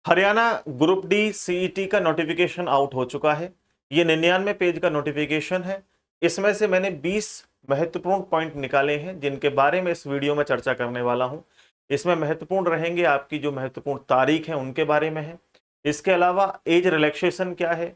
Haryana group D CET का notification out हो चुका है। ये 99 पेज का नोटिफिकेशन है। इसमें से मैंने 20 महत्वपूर्ण पॉइंट निकाले हैं जिनके बारे में इस वीडियो में चर्चा करने वाला हूं। इसमें महत्वपूर्ण रहेंगे आपकी जो महत्वपूर्ण तारीख है उनके बारे में है। इसके अलावा एज रिलैक्सेशन क्या है,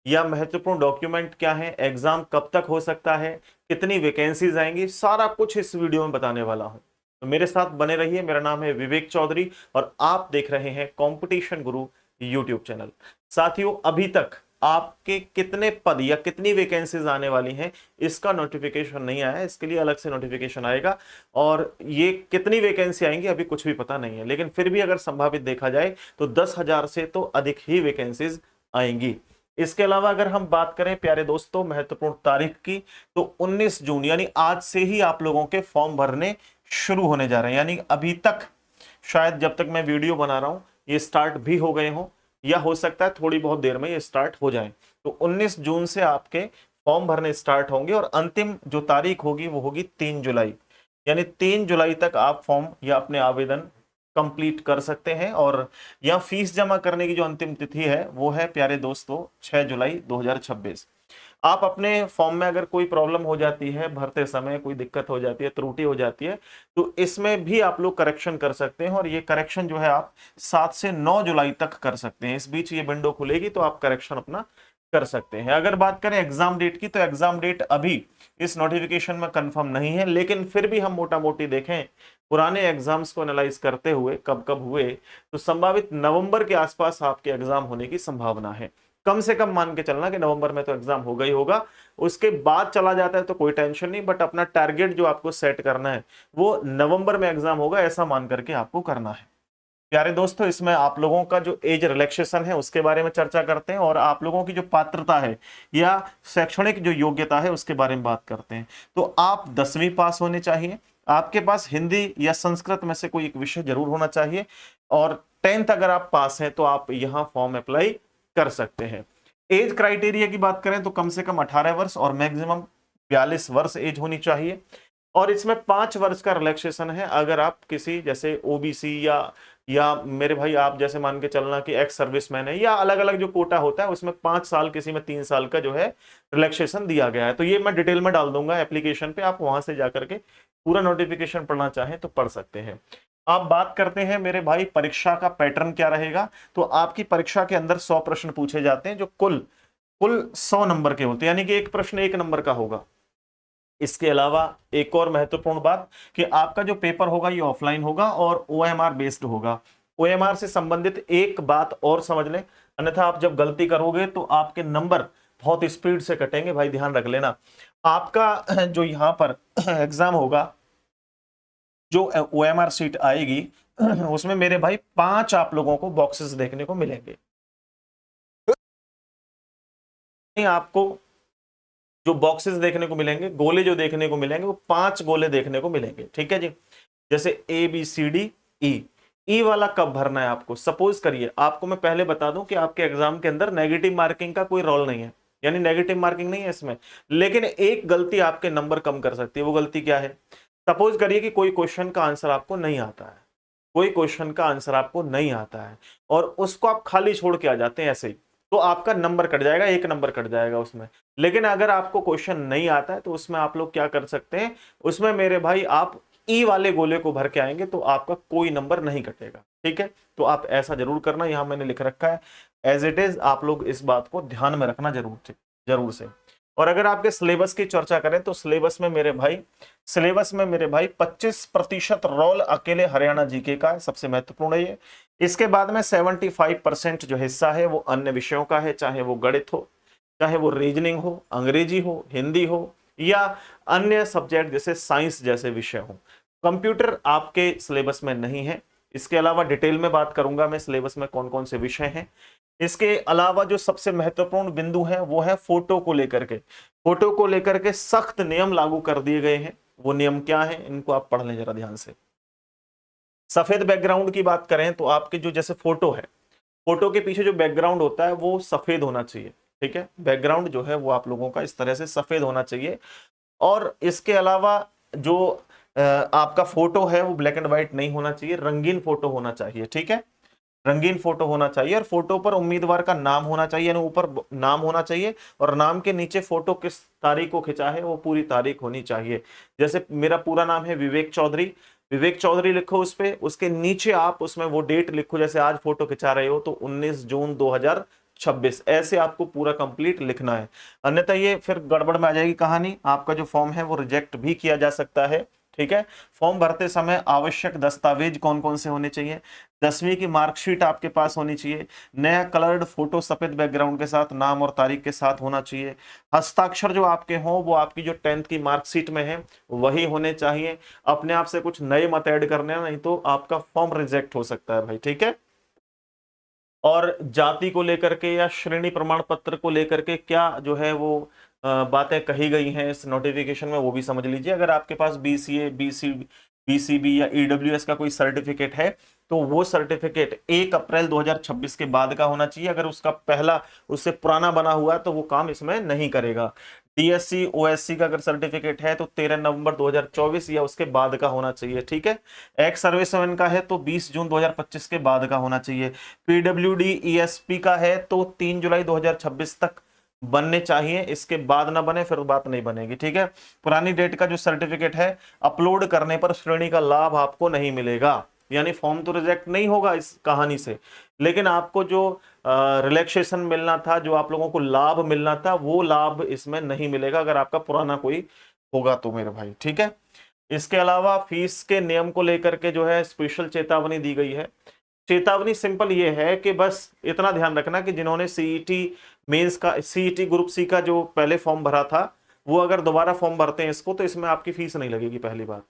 या महत्वपूर्ण डॉक्यूमेंट क्या है, एग्जाम कब तक हो सकता है, कितनी वैकेंसीज आएंगी, सारा कुछ इस वीडियो में बताने वाला हूं। तो मेरे साथ बने रहिए। मेरा नाम है विवेक चौधरी और आप देख रहे हैं कंपटीशन गुरु यूट्यूब चैनल। साथियों, अभी तक आपके कितने पद या कितनी वैकेंसीज आने वाली हैं इसका नोटिफिकेशन नहीं आया है। इसके लिए अलग से नोटिफिकेशन आएगा और ये कितनी वैकेंसी आएंगी अभी कुछ भी पता नहीं है, लेकिन फिर भी अगर संभावित देखा जाए तो 10,000 से तो अधिक ही वैकेंसीज आएंगी। इसके अलावा अगर हम बात करें प्यारे दोस्तों महत्वपूर्ण तारीख की, तो 19 जून यानी आज से ही आप लोगों के फॉर्म भरने शुरू होने जा रहे हैं। यानी अभी तक शायद जब तक मैं वीडियो बना रहा हूं ये स्टार्ट भी हो गए हों, या हो सकता है थोड़ी बहुत देर में ये स्टार्ट हो जाए। तो 19 जून से आपके फॉर्म भरने स्टार्ट होंगे और अंतिम जो तारीख होगी वो होगी 3 जुलाई। यानी 3 जुलाई तक आप फॉर्म या अपने आवेदन कंप्लीट कर सकते हैं। और या फीस जमा करने की जो अंतिम तिथि है वो है प्यारे दोस्तों 6 जुलाई 2026। आप अपने फॉर्म में अगर कोई प्रॉब्लम हो जाती है, भरते समय कोई दिक्कत हो जाती है, त्रुटि हो जाती है, तो इसमें भी आप लोग करेक्शन कर सकते हैं। और ये करेक्शन जो है आप 7 से 9 जुलाई तक कर सकते हैं। इस बीच ये विंडो खुलेगी तो आप करेक्शन अपना कर सकते हैं। अगर बात करें एग्जाम डेट की, तो एग्जाम डेट अभी इस नोटिफिकेशन में कंफर्म नहीं है, लेकिन फिर भी हम मोटा मोटी देखें पुराने एग्जाम्स को एनालाइज करते हुए कब कब हुए, तो संभावित नवंबर के आसपास आपके एग्जाम होने की संभावना है। कम से कम मान के चलना कि नवंबर में तो एग्जाम होगा ही होगा। उसके बाद चला जाता है तो कोई टेंशन नहीं, बट अपना टारगेट जो आपको सेट करना है वो नवंबर में एग्जाम होगा ऐसा मान करके आपको करना है। प्यारे दोस्तों, इसमें आप लोगों का जो एज रिलैक्सेशन है उसके बारे में चर्चा करते हैं और आप लोगों की जो पात्रता है या शैक्षणिक जो योग्यता है उसके बारे में बात करते हैं। तो आप 10वीं पास होने चाहिए, आपके पास हिंदी या संस्कृत में से कोई एक विषय जरूर होना चाहिए, और 10th अगर आप पास हैं तो आप यहां फॉर्म अप्लाई कर सकते हैं। एज क्राइटेरिया की बात करें तो कम से कम 18 वर्ष और मैक्सिमम 42 वर्ष एज होनी चाहिए। और इसमें 5 वर्ष का रिलैक्सेशन है अगर आप किसी जैसे ओबीसी या मेरे भाई आप जैसे मान के चलना कि एक्स सर्विसमैन है, या अलग अलग जो कोटा होता है उसमें 5 साल, किसी में 3 साल का जो है रिलैक्सेशन दिया गया है। तो ये मैं डिटेल में डाल दूंगा एप्लीकेशन पे, आप वहां से जाकर के पूरा नोटिफिकेशन पढ़ना चाहें तो पढ़ सकते हैं। आप बात करते हैं मेरे भाई परीक्षा का पैटर्न क्या रहेगा। तो आपकी परीक्षा के अंदर 100 प्रश्न पूछे जाते हैं जो कुल कुल 100 नंबर के होते हैं, यानी कि एक प्रश्न 1 नंबर का होगा। इसके अलावा एक और महत्वपूर्ण बात कि आपका जो पेपर होगा ये ऑफलाइन होगा और ओएमआर बेस्ड होगा। ओएमआर से संबंधित एक बात और समझ लें, अन्यथा आप जब गलती करोगे तो आपके नंबर बहुत स्पीड से कटेंगे, भाई ध्यान रख लेना। आपका जो यहां पर एग्जाम होगा, जो ओएमआर सीट आएगी उसमें मेरे भाई 5 आप लोगों को बॉक्सेस देखने को मिलेंगे। आपको जो बॉक्सेस देखने को मिलेंगे, गोले जो देखने को मिलेंगे, वो 5 गोले देखने को मिलेंगे। ठीक है जी। जैसे A B C D E. ई वाला कब भरना है आपको, सपोज करिए आपको मैं पहले बता दूं कि आपके एग्जाम के अंदर नेगेटिव मार्किंग का कोई रोल नहीं है, यानी नेगेटिव मार्किंग नहीं है इसमें, लेकिन एक गलती आपके नंबर कम कर सकती है। वो गलती क्या है? सपोज करिए कि कोई क्वेश्चन का आंसर आपको नहीं आता है, कोई क्वेश्चन का आंसर आपको नहीं आता है और उसको आप खाली छोड़ के आ जाते हैं ऐसे ही, तो आपका नंबर कट जाएगा, 1 नंबर कट जाएगा उसमें। लेकिन अगर आपको क्वेश्चन नहीं आता है तो उसमें आप लोग क्या कर सकते हैं, उसमें मेरे भाई आप ई वाले गोले को भर के आएंगे तो आपका कोई नंबर नहीं कटेगा। ठीक है, तो आप ऐसा जरूर करना, यहां मैंने लिख रखा है एज इट इज, आप लोग इस बात को ध्यान में रखना जरूर से। और अगर आपके सिलेबस की चर्चा करें तो सिलेबस में मेरे भाई 25% रोल अकेले हरियाणा जीके का है, सबसे महत्वपूर्ण है ये। इसके बाद में 75% जो हिस्सा है वो अन्य विषयों का है, चाहे वो गणित हो, चाहे वो रीजनिंग हो, अंग्रेजी हो, हिंदी हो, या अन्य सब्जेक्ट जैसे साइंस जैसे विषय हो। कंप्यूटर आपके सिलेबस में नहीं है। इसके अलावा डिटेल में बात करूंगा मैं सिलेबस में कौन कौन से विषय हैं। इसके अलावा जो सबसे महत्वपूर्ण बिंदु है वो है फोटो को लेकर के। फोटो को लेकर के सख्त नियम लागू कर दिए गए हैं। वो नियम क्या है, इनको आप पढ़ लें जरा ध्यान से। सफेद बैकग्राउंड की बात करें तो आपके जो जैसे फोटो है, फोटो के पीछे जो बैकग्राउंड होता है वो सफेद होना चाहिए। ठीक है, बैकग्राउंड जो है वो आप लोगों का इस तरह से सफेद होना चाहिए। और इसके अलावा जो आपका फोटो है वो ब्लैक एंड व्हाइट नहीं होना चाहिए, रंगीन फोटो होना चाहिए। ठीक है, रंगीन फोटो होना चाहिए और फोटो पर उम्मीदवार का नाम होना चाहिए, यानी ऊपर नाम होना चाहिए और नाम के नीचे फोटो किस तारीख को खिंचा है वो पूरी तारीख होनी चाहिए। जैसे मेरा पूरा नाम है विवेक चौधरी, विवेक चौधरी लिखो उस पे, उसके नीचे आप उसमें वो डेट लिखो, जैसे आज फोटो खिंचा रहे हो तो 19 जून 2026, ऐसे आपको पूरा कंप्लीट लिखना है। अन्यथा ये फिर गड़बड़ में आ जाएगी कहानी, आपका जो फॉर्म है वो रिजेक्ट भी किया जा सकता है। ठीक है। फॉर्म भरते समय आवश्यक दस्तावेज कौन कौन से होने चाहिए? 10वीं की मार्कशीट आपके पास होनी चाहिए, नया कलर्ड फोटो सफेद बैकग्राउंड के साथ नाम और तारीख के साथ होना चाहिए, हस्ताक्षर जो आपके हों वो आपकी जो 10th की मार्कशीट में है वही होने चाहिए। अपने आप से कुछ नए मत ऐड करने हैं, नहीं तो आपका फॉर्म रिजेक्ट हो सकता है भाई। ठीक है। और जाति को लेकर के या श्रेणी प्रमाण पत्र को लेकर के क्या जो है वो बातें कही गई हैं इस नोटिफिकेशन में, वो भी समझ लीजिए। अगर आपके पास बीसीए, बीसीबी या ईडब्ल्यूएस का कोई सर्टिफिकेट है तो वो सर्टिफिकेट 1 अप्रैल 2026 के बाद का होना चाहिए। अगर उसका पहला उससे पुराना बना हुआ है तो वो काम इसमें नहीं करेगा। डीएससी ओएससी का अगर सर्टिफिकेट है तो 13 नवंबर 2024 या उसके बाद का होना चाहिए। ठीक है। एक्स सर्विसमैन का है तो 20 जून 2025 के बाद का होना चाहिए। पीडब्ल्यूडी ईएसपी का है तो 3 जुलाई 2026 तक बनने चाहिए, इसके बाद ना बने फिर बात नहीं बनेगी। ठीक है। पुरानी डेट का जो सर्टिफिकेट है अपलोड करने पर श्रेणी का लाभ आपको नहीं मिलेगा, यानी फॉर्म तो रिजेक्ट नहीं होगा इस कहानी से, लेकिन आपको जो रिलैक्सेशन मिलना था, जो आप लोगों को लाभ मिलना था, वो लाभ इसमें नहीं मिलेगा अगर आपका पुराना कोई होगा तो मेरे भाई। ठीक है। इसके अलावा फीस के नियम को लेकर के जो है स्पेशल चेतावनी दी गई है। चेतावनी सिंपल ये है कि बस इतना ध्यान रखना कि जिन्होंने सीईटी मेंस का, सीईटी ग्रुप सी का जो पहले फॉर्म भरा था, वो अगर दोबारा फॉर्म भरते हैं इसको तो इसमें आपकी फीस नहीं लगेगी। पहली बार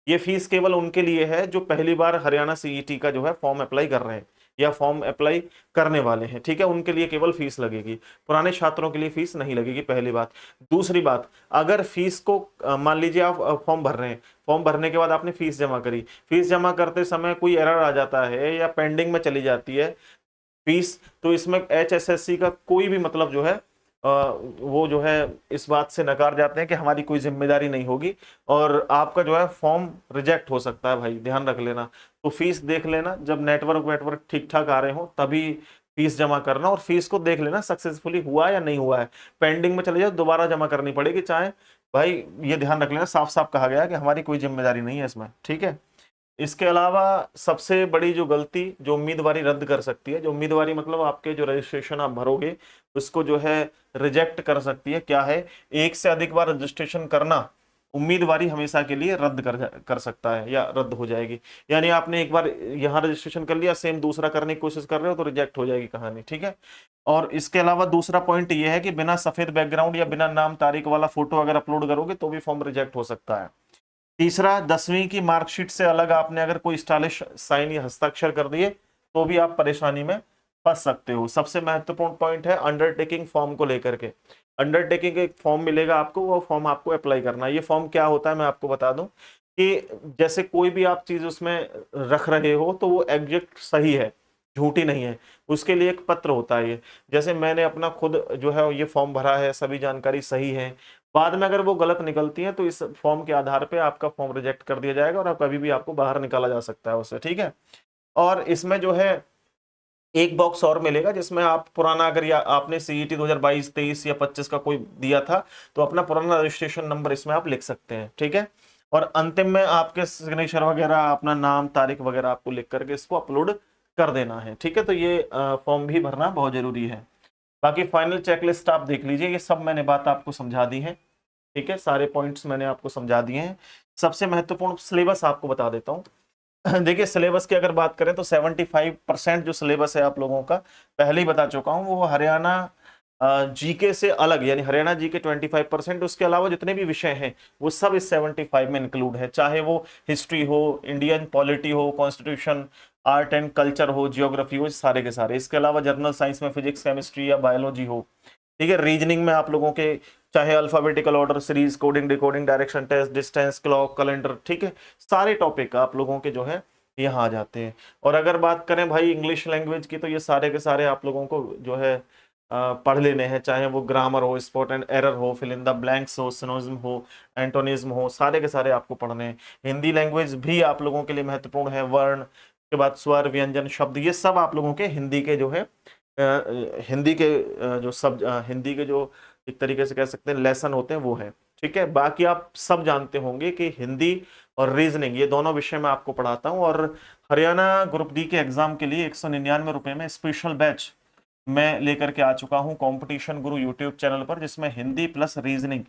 ये फीस केवल उनके लिए है जो पहली बार हरियाणा सीईटी का जो है फॉर्म अप्लाई कर रहे हैं या फॉर्म अप्लाई करने वाले हैं। ठीक है। उनके लिए केवल फीस लगेगी, पुराने छात्रों के लिए फीस नहीं लगेगी, पहली बात। दूसरी बात, अगर फीस को मान लीजिए आप फॉर्म भर रहे हैं, फॉर्म भरने के बाद आपने फीस जमा करी, फीस जमा करते समय कोई एरर आ जाता है या पेंडिंग में चली जाती है फीस, तो इसमें एचएसएससी का कोई भी मतलब जो है वो जो है इस बात से नकार जाते हैं कि हमारी कोई जिम्मेदारी नहीं होगी और आपका जो है फॉर्म रिजेक्ट हो सकता है भाई, ध्यान रख लेना। तो फीस देख लेना, जब नेटवर्क वेटवर्क ठीक ठाक आ रहे हो तभी फीस जमा करना, और फीस को देख लेना सक्सेसफुली हुआ या नहीं हुआ है। पेंडिंग में चले जाए दोबारा जमा करनी पड़ेगी चाहे, भाई ये ध्यान रख लेना, साफ साफ कहा गया है कि हमारी कोई जिम्मेदारी नहीं है इसमें। ठीक है। इसके अलावा सबसे बड़ी जो गलती जो उम्मीदवारी रद्द कर सकती है, जो उम्मीदवारी मतलब आपके जो रजिस्ट्रेशन आप भरोगे उसको जो है रिजेक्ट कर सकती है, क्या है? एक से अधिक बार रजिस्ट्रेशन करना उम्मीदवारी हमेशा के लिए रद्द कर सकता है या रद्द हो जाएगी। यानी आपने एक बार यहाँ रजिस्ट्रेशन कर लिया, सेम दूसरा करने की कोशिश कर रहे हो तो रिजेक्ट हो जाएगी कहानी। ठीक है। और इसके अलावा दूसरा पॉइंट ये है कि बिना सफेद बैकग्राउंड या बिना नाम तारीख वाला फोटो अगर अपलोड करोगे तो भी फॉर्म रिजेक्ट हो सकता है। तीसरा, 10वीं की मार्कशीट से अलग आपने अगर कोई स्टाइलिश साइन या हस्ताक्षर कर दिए तो भी आप परेशानी में फंस सकते हो। सबसे महत्वपूर्ण पॉइंट है अंडरटेकिंग फॉर्म को लेकर के। अंडरटेकिंग एक फॉर्म मिलेगा आपको, वो फॉर्म आपको अप्लाई करना है। ये फॉर्म क्या होता है मैं आपको बता दूं कि जैसे कोई भी आप चीज उसमें रख रहे हो तो वो एग्जैक्ट सही है, झूठी नहीं है, उसके लिए एक पत्र होता है। ये जैसे मैंने अपना खुद जो है ये फॉर्म भरा है, सभी जानकारी सही है, बाद में अगर वो गलत निकलती है तो इस फॉर्म के आधार पे आपका फॉर्म रिजेक्ट कर दिया जाएगा और आप कभी भी आपको बाहर निकाला जा सकता है उससे। ठीक है। और इसमें जो है एक बॉक्स और मिलेगा जिसमें आप पुराना अगर या आपने सीईटी 2022, 23 या 25 का कोई दिया था तो अपना पुराना रजिस्ट्रेशन नंबर इसमें आप लिख सकते हैं। ठीक है। और अंतिम में आपके सिग्नेचर वगैरह, अपना नाम तारीख वगैरह आपको लिख करके इसको अपलोड कर देना है। ठीक है। तो ये फॉर्म भी भरना बहुत जरूरी है। बाकी फाइनल चेकलिस्ट आप देख लीजिए, ये सब मैंने बात आपको समझा दी है। ठीक है। सारे पॉइंट्स मैंने आपको समझा दिए हैं। सबसे महत्वपूर्ण सिलेबस आपको बता देता हूँ। देखिए सिलेबस की अगर बात करें तो 75% जो सिलेबस है आप लोगों का पहले ही बता चुका हूँ, वो हरियाणा जीके से अलग, यानी हरियाणा जीके 25%, उसके अलावा जितने भी विषय हैं वो सब इस 75 में इंक्लूड है, चाहे वो हिस्ट्री हो, इंडियन पॉलिटी हो, कॉन्स्टिट्यूशन, आर्ट एंड कल्चर हो, जियोग्राफी हो, सारे के सारे। इसके अलावा जनरल साइंस में फिजिक्स, केमिस्ट्री या बायोलॉजी हो। ठीक है। रीजनिंग में आप लोगों के चाहे alphabetical order, series, coding, decoding, direction test, distance, clock, calendar, ठीक है, सारे टॉपिक आप लोगों के जो है यहाँ आ जाते हैं। और अगर बात करें भाई इंग्लिश लैंग्वेज की तो ये सारे के सारे आप लोगों को जो है पढ़ लेने हैं, चाहे वो ग्रामर हो, स्पॉट एंड एरर हो, फिल इन द ब्लैंक्स हो, सिनोनिज्म हो, एंटोनिज्म हो, सारे के सारे आपको पढ़ने हैं। हिंदी लैंग्वेज भी आप लोगों के लिए महत्वपूर्ण है, वर्ण, उसके बाद स्वर, व्यंजन, शब्द, ये सब आप लोगों के हिंदी के जो है हिंदी के हिंदी के जो एक तरीके से कह सकते हैं लेसन होते हैं वो है। ठीक है, बाकी आप सब जानते होंगे कि हिंदी और रीजनिंग ये दोनों विषय मैं आपको पढ़ाता हूं। और हरियाणा ग्रुप डी के एग्जाम के लिए 199 रुपए में स्पेशल बैच मैं लेकर के आ चुका हूं कंपटीशन गुरु यूट्यूब चैनल पर, जिसमें हिंदी प्लस रीजनिंग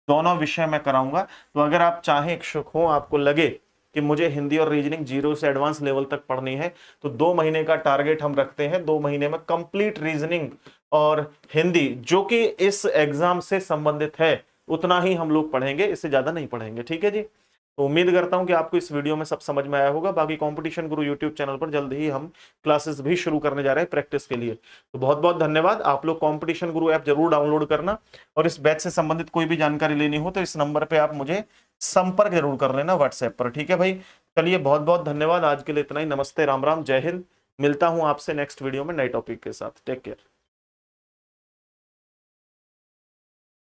दोनों विषय मैं कराऊंगा। तो अगर आप चाहें, इच्छुक हो, आपको लगे कि मुझे हिंदी और रीजनिंग 0 से एडवांस लेवल तक पढ़नी है, तो 2 महीने का टारगेट हम रखते हैं। 2 महीने में कंप्लीट रीजनिंग और हिंदी जो कि इस एग्जाम से संबंधित है उतना ही हम लोग पढ़ेंगे, इससे ज्यादा नहीं पढ़ेंगे। ठीक है जी, तो उम्मीद करता हूं कि आपको इस वीडियो में सब समझ में आया होगा। बाकी कंपटीशन गुरु यूट्यूब चैनल पर जल्द ही हम क्लासेस भी शुरू करने जा रहे हैं प्रैक्टिस के लिए। तो बहुत बहुत धन्यवाद। आप लोग कंपटीशन गुरु ऐप जरूर डाउनलोड करना, और इस बैच से संबंधित कोई भी जानकारी लेनी हो तो इस नंबर पे आप मुझे संपर्क जरूर कर लेना व्हाट्सएप पर। ठीक है भाई, चलिए बहुत बहुत धन्यवाद। आज के लिए इतना ही। नमस्ते, राम राम, जय हिंद। मिलता हूं आपसे नेक्स्ट वीडियो में नए टॉपिक के साथ। Take care.